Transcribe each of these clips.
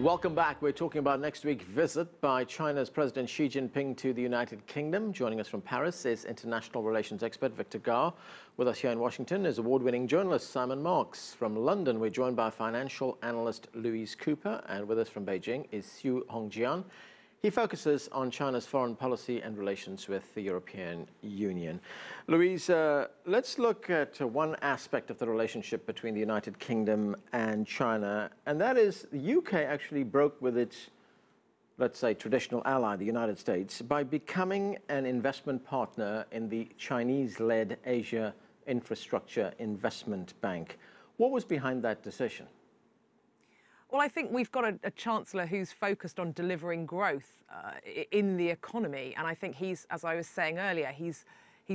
Welcome back. We're talking about next week's visit by China's President Xi Jinping to the United Kingdom. Joining us from Paris is international relations expert Victor Gao. With us here in Washington is award-winning journalist Simon Marks. From London, we're joined by financial analyst Louise Cooper, and with us from Beijing is Cui Hongjian. He focuses on China's foreign policy and relations with the European Union. Louise, let's look at one aspect of the relationship between the United Kingdom and China, and that is the UK actually broke with its, let's say, traditional ally, the United States, by becoming an investment partner in the Chinese-led Asia Infrastructure Investment Bank. What was behind that decision? Well, I think we've got a Chancellor who's focused on delivering growth in the economy. And I think he's, as I was saying earlier, he's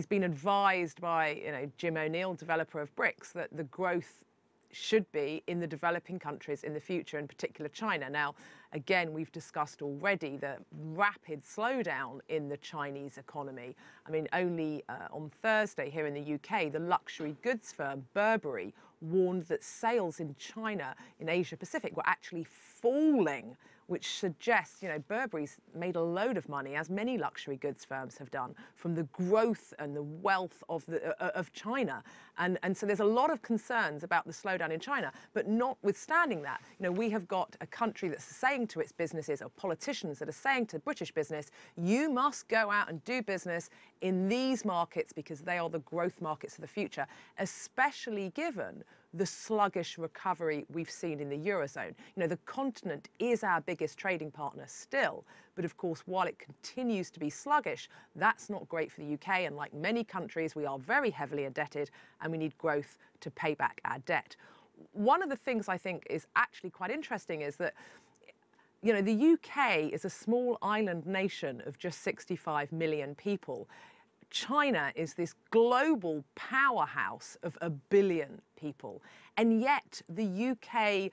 been advised by Jim O'Neill, developer of BRICS, that the growth should be in the developing countries in the future, in particular China. Now, again, we've discussed already the rapid slowdown in the Chinese economy. I mean, only on Thursday here in the UK, the luxury goods firm Burberry warned that sales in China, in Asia Pacific, were actually falling, which suggests, Burberry's made a load of money, as many luxury goods firms have done, from the growth and the wealth of China. And so there's a lot of concerns about the slowdown in China. But notwithstanding that, we have got a country that's saying to its businesses, or politicians that are saying to British business, you must go out and do business in these markets because they are the growth markets of the future, especially given the sluggish recovery we've seen in the Eurozone. The continent is our biggest trading partner still, but of course, while it continues to be sluggish, that's not great for the UK. And like many countries, we are very heavily indebted and we need growth to pay back our debt. One of the things I think is actually quite interesting is that the UK is a small island nation of just 65 million people. China is this global powerhouse of 1 billion people. And yet the UK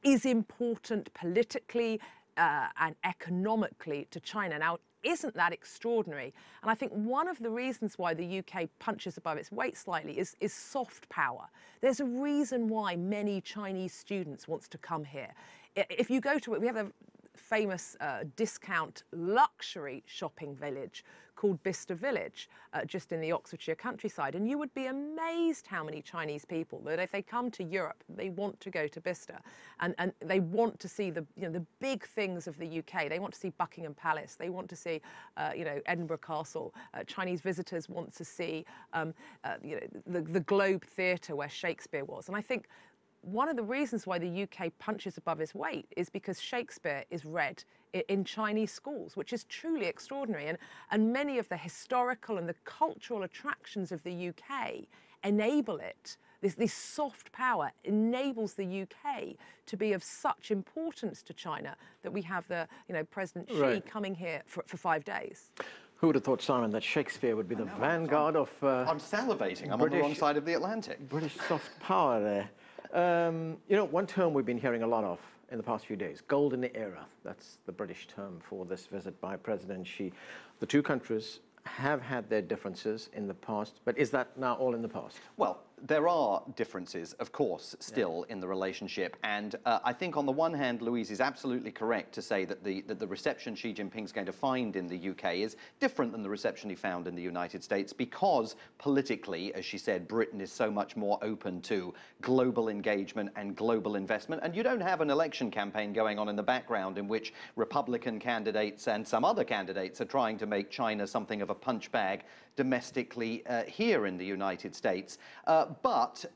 is important politically and economically to China. Now, isn't that extraordinary? And I think one of the reasons why the UK punches above its weight slightly is soft power. There's a reason why many Chinese students want to come here. If you go to it, we have a famous discount luxury shopping village called Bicester Village, just in the Oxfordshire countryside. And you would be amazed how many Chinese people that if they come to Europe, they want to go to Bicester. And they want to see the big things of the UK. They want to see Buckingham Palace. They want to see, Edinburgh Castle. Chinese visitors want to see, the Globe Theatre where Shakespeare was. And I think one of the reasons why the UK punches above its weight is because Shakespeare is read in Chinese schools, which is truly extraordinary. And many of the historical and the cultural attractions of the UK enable it. This soft power enables the UK to be of such importance to China that we have the, President Xi coming here for 5 days. Who would have thought, Simon, that Shakespeare would be the vanguard of I'm salivating. I'm on the wrong side of the Atlantic. British soft power there. One term we've been hearing a lot of in the past few days, golden era. That's the British term for this visit by President Xi. The two countries have had their differences in the past, but is that now all in the past? Well, there are differences, of course, still in the relationship. And I think on the one hand, Louise is absolutely correct to say that the reception Xi Jinping's going to find in the UK is different than the reception he found in the United States because politically, as she said, Britain is so much more open to global engagement and global investment. And you don't have an election campaign going on in the background in which Republican candidates and some other candidates are trying to make China something of a punch bag domestically here in the United States. But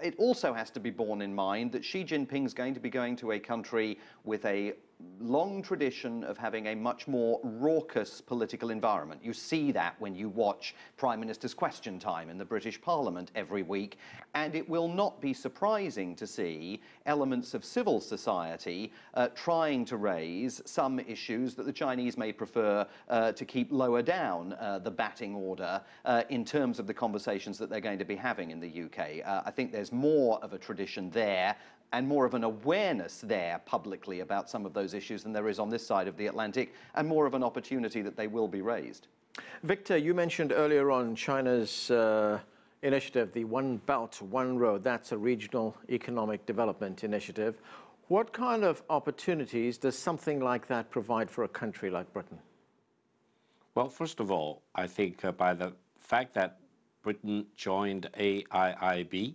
it also has to be borne in mind that Xi Jinping's going to be going to a country with a long tradition of having a much more raucous political environment. You see that when you watch Prime Minister's Question Time in the British Parliament every week, and it will not be surprising to see elements of civil society trying to raise some issues that the Chinese may prefer to keep lower down the batting order in terms of the conversations that they're going to be having in the UK. I think there's more of a tradition there and more of an awareness there publicly about some of those issues than there is on this side of the Atlantic, and more of an opportunity that they will be raised. Victor, you mentioned earlier on China's initiative, the One Belt, One Road. That's a regional economic development initiative. What kind of opportunities does something like that provide for a country like Britain? Well, first of all, I think by the fact that Britain joined AIIB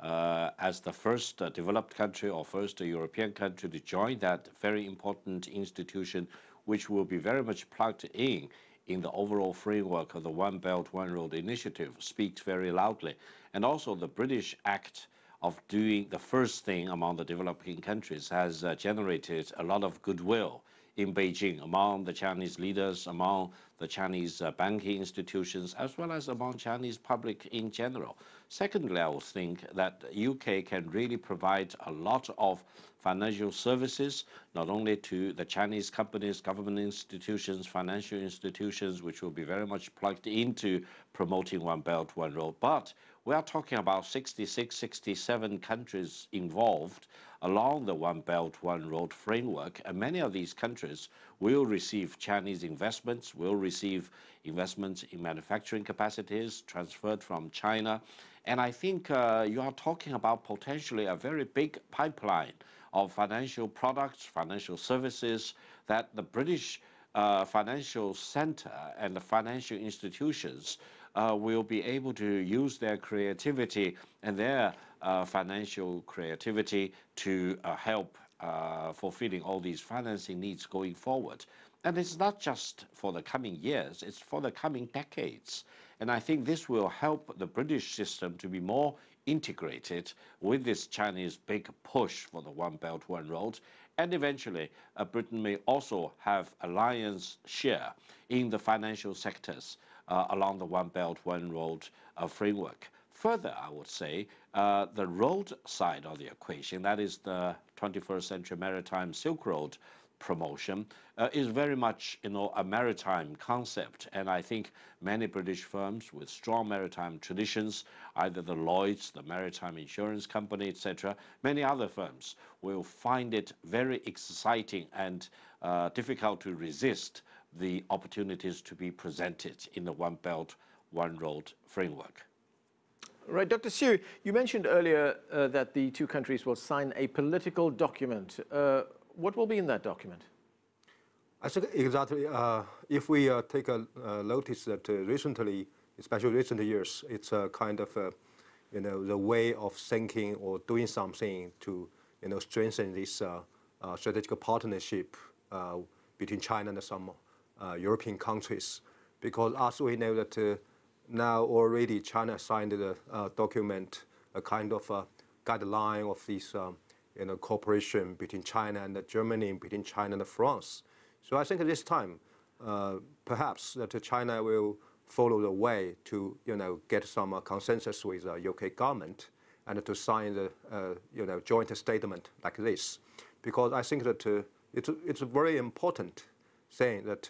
as the first developed country or first European country to join that very important institution, which will be very much plugged in the overall framework of the One Belt, One Road initiative, speaks very loudly. And also the British act of doing the first thing among the developing countries has generated a lot of goodwill in Beijing among the Chinese leaders, among the Chinese banking institutions, as well as among Chinese public in general. Secondly, I would think that the UK can really provide a lot of financial services, not only to the Chinese companies, government institutions, financial institutions, which will be very much plugged into promoting One Belt, One Road, but we are talking about 66, 67 countries involved along the One Belt, One Road framework, and many of these countries will receive Chinese investments, will receive investments in manufacturing capacities transferred from China. And I think you are talking about potentially a very big pipeline of financial products, financial services that the British financial center and the financial institutions will be able to use their creativity and their financial creativity to help fulfilling all these financing needs going forward. And it's not just for the coming years, it's for the coming decades. And I think this will help the British system to be more integrated with this Chinese big push for the One Belt, One Road. And eventually, Britain may also have alliance share in the financial sectors along the One Belt, One Road framework. Further, I would say the road side of the equation, that is the 21st Century Maritime Silk Road promotion, is very much, a maritime concept. And I think many British firms with strong maritime traditions, either the Lloyd's, the Maritime Insurance Company, etc., many other firms will find it very exciting and difficult to resist the opportunities to be presented in the One Belt, One Road framework. Right, Dr. Xu, you mentioned earlier that the two countries will sign a political document. What will be in that document? I think exactly. If we take a notice that recently, especially recent years, it's a kind of, the way of thinking or doing something to, strengthen this strategic partnership between China and some European countries. Because as we know that now already China signed the document, a kind of guideline of this cooperation between China and Germany, between China and France. So I think at this time, perhaps that China will follow the way to, get some consensus with the UK government and to sign the, joint statement like this. Because I think that it's a very important thing that,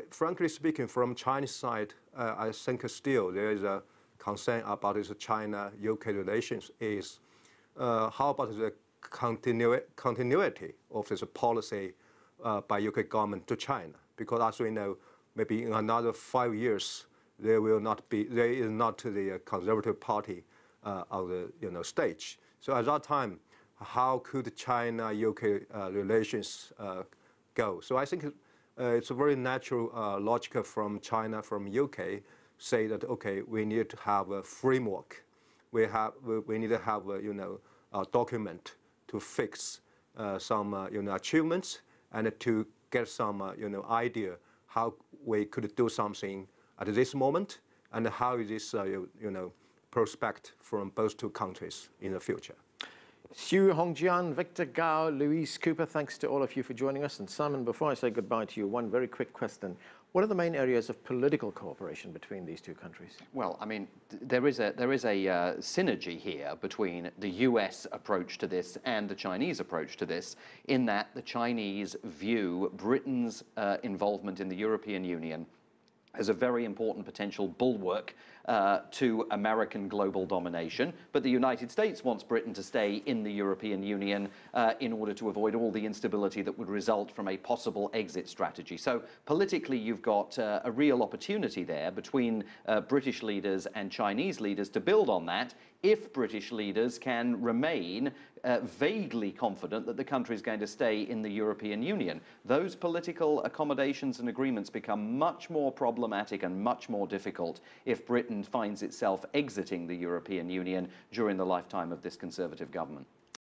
frankly speaking, from Chinese side, I think still there is a concern about this China-UK relations is how about the continuity of this policy by UK government to China? Because as we know, maybe in another 5 years, there is not the Conservative Party on the stage. So at that time, how could China-UK relations go? So I think it's a very natural logic from China, from UK, say that okay, we need to have a framework. We need to have a document to fix some achievements and to get some idea how we could do something at this moment and how is this prospect from both two countries in the future. Cui Hongjian, Victor Gao, Louise Cooper, thanks to all of you for joining us. And Simon, before I say goodbye to you, one very quick question. What are the main areas of political cooperation between these two countries? Well, I mean, there is a synergy here between the US approach to this and the Chinese approach to this, in that the Chinese view Britain's involvement in the European Union as a very important potential bulwark to American global domination, but the United States wants Britain to stay in the European Union in order to avoid all the instability that would result from a possible exit strategy. So politically, you've got a real opportunity there between British leaders and Chinese leaders to build on that, if British leaders can remain vaguely confident that the country is going to stay in the European Union. Those political accommodations and agreements become much more problematic and much more difficult if Britain finds itself exiting the European Union during the lifetime of this Conservative government.